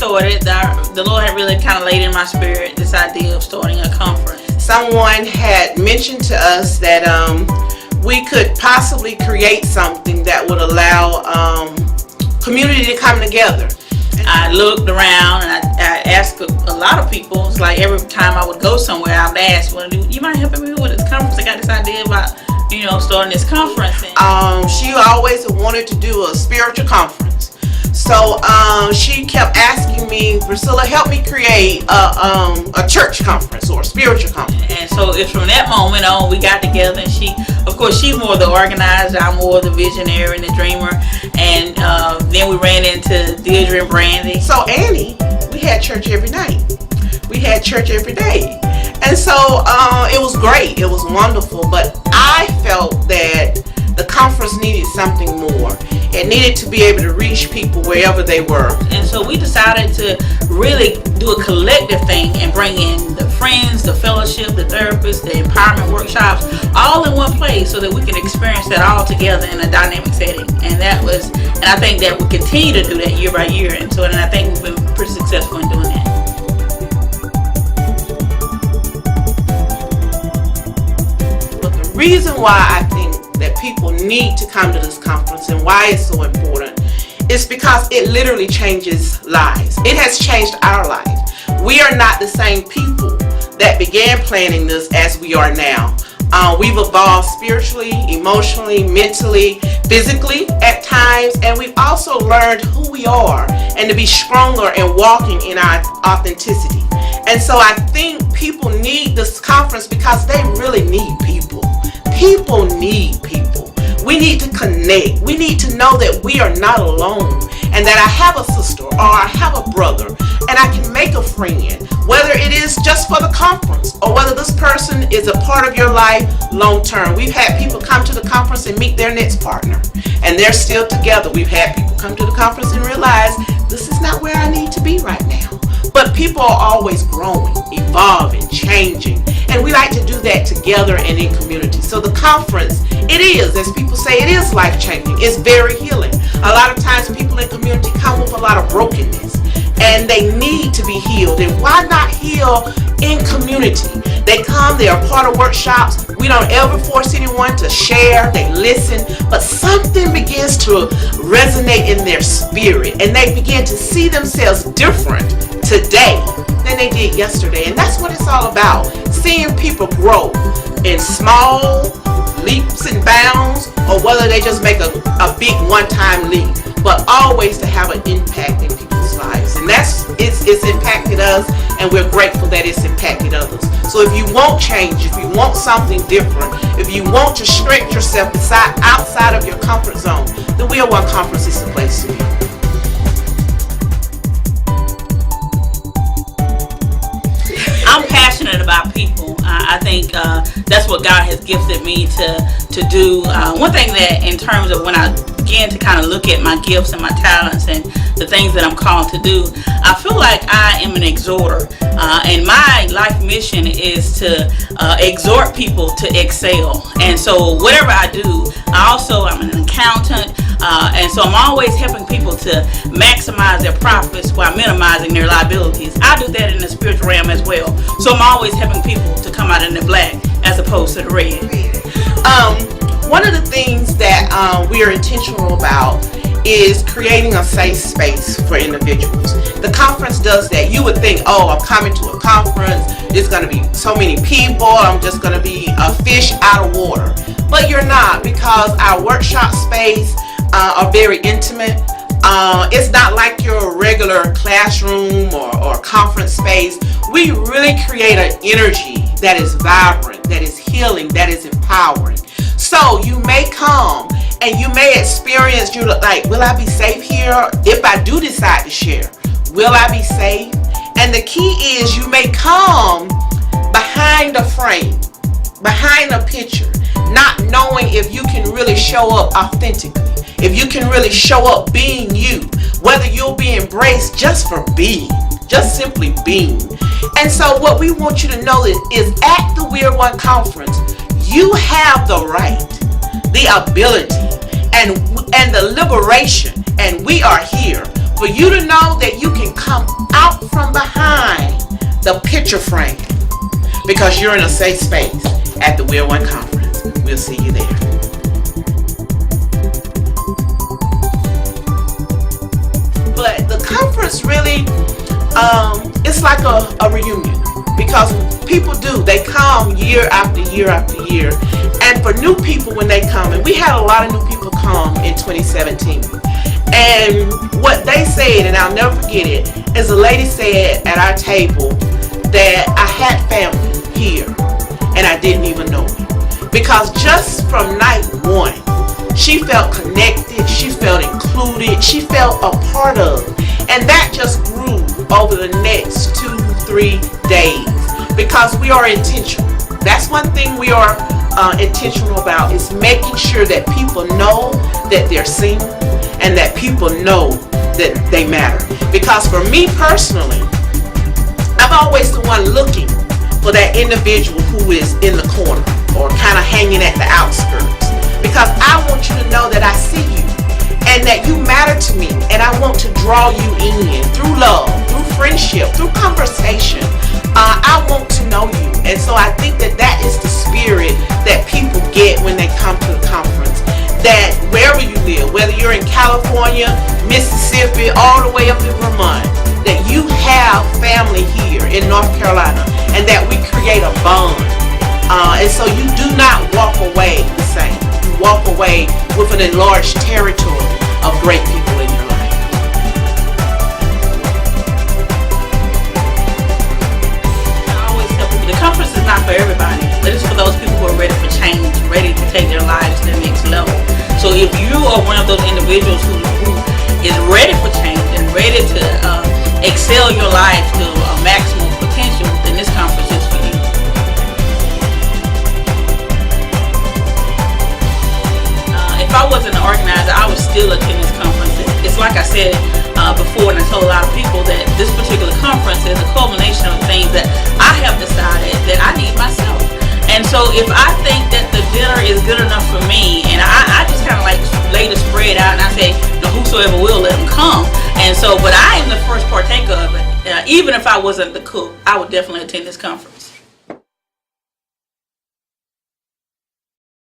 started, the Lord had really kind of laid in my spirit this idea of starting a conference. Someone had mentioned to us that we could possibly create something that would allow community to come together. I looked around and I asked a lot of people. It's like every time I would go somewhere, I would ask, well, you mind helping me with this conference? I got this idea about, starting this conference. She always wanted to do a spiritual conference. So she kept asking me, Priscilla, help me create a church conference or a spiritual conference. And so it's from that moment on, we got together, and she's more the organizer, I'm more the visionary and the dreamer. And then we ran into Deirdre and Brandy. So Annie, we had church every night. We had church every day. And so it was great. It was wonderful. But I felt that the conference needed something more. It needed to be able to reach people wherever they were. And so we decided to really do a collective thing and bring in the friends, the fellowship, the therapists, the empowerment workshops, all in one place so that we can experience that all together in a dynamic setting. And I think that we continue to do that year by year. And I think we've been pretty successful in doing that. But the reason why I think that people need to come to this conference and why it's so important is because it literally changes lives. It has changed our life. We are not the same people that began planning this as we are now. We've evolved spiritually, emotionally, mentally, physically at times, and we've also learned who we are and to be stronger and walking in our authenticity. And so I think people need this conference because they really need people. People need people. We need to connect. We need to know that we are not alone and that I have a sister or I have a brother and I can make a friend, whether it is just for the conference or whether this person is a part of your life long term. We've had people come to the conference and meet their next partner and they're still together. We've had people come to the conference and realize this is not where I need to be right now. But people are always growing, evolving, changing, and we like to do that together and in community. So the conference, it is, as people say, it is life-changing. It's very healing. A lot of times people in community come with a lot of brokenness, and they need to be healed. And why not heal in community? They come, they are part of workshops. We don't ever force anyone to share. They listen, but something begins to resonate in their spirit, and they begin to see themselves different today than they did yesterday. And that's what it's all about, seeing people grow in small leaps and bounds, or whether they just make a big one-time leap, but always to have an impact in people's lives. And it's impacted us, and we're grateful that it's impacted others. So if you want change, if you want something different, if you want to stretch yourself outside of your comfort zone, the We Are One Conference is the place to be. I'm passionate about people. I think that's what God has gifted me to do. One thing that in terms of when I began to kind of look at my gifts and my talents and the things that I'm called to do, I feel like I am an exhorter. And my life mission is to exhort people to excel. And so whatever I do, I'm an accountant. And so I'm always helping people to maximize their profits while minimizing their liabilities. I do that in the spiritual realm as well. So I'm always helping people to come out in the black as opposed to the red. One of the things that we are intentional about is creating a safe space for individuals. The conference does that. You would think, oh, I'm coming to a conference, there's going to be so many people, I'm just going to be a fish out of water. But you're not, because our workshop space are very intimate. It's not like your regular classroom or conference space. We really create an energy that is vibrant, that is healing, that is empowering. So you may come and you may experience, you're like, will I be safe here? If I do decide to share, will I be safe? And the key is you may come behind a frame, behind a picture, not knowing if you can really show up authentically, if you can really show up being you, whether you'll be embraced just for being, just simply being. And so what we want you to know is at the We Are One Conference, you have the right, the ability, and the liberation, and we are here. for you to know that you can come out from behind the picture frame because you're in a safe space at the We're One Conference. We'll see you there. But the conference really, it's like a reunion because people they come year after year after year. And for new people when they come, and we had a lot of new people come in 2017. And what they said, and I'll never forget it, is a lady said at our table that I had family here and I didn't even know it. Because just from night one, she felt connected, she felt included, she felt a part of. And that just grew over the next 2-3 days because we are intentional. That's one thing we are intentional about, is making sure that people know that they're seen and that people know that they matter. Because for me personally, I'm always the one looking for that individual who is in the corner or kind of hanging at the outskirts, because I want you to know that I see you and that you matter to me, and I want to draw you in through love, through friendship, through conversation. I want to know you. And so I think that that is the spirit that people get when they come to the conference. That wherever you live, whether you're in California, Mississippi, all the way up in Vermont, that you have family here in North Carolina and that we create a bond. And so you do not walk away the same. You walk away with an enlarged territory of great people in your life. The conference is not for everybody, but it's for those people who are ready for change, ready to take their lives to the next level. So if you are one of those individuals who is ready for change and ready to excel your life to a maximum potential, then this conference is for you. If I wasn't an organizer, I would still attend this conference. It's like I said before, and I told a lot of people that this particular conference is a culmination of things that I have decided that I need myself. And so if I think that the dinner is good enough for me, and I just kind of like lay the spread out and I say, no, whosoever will, let them come. And so, but I am the first partaker of it. Even if I wasn't the cook, I would definitely attend this conference.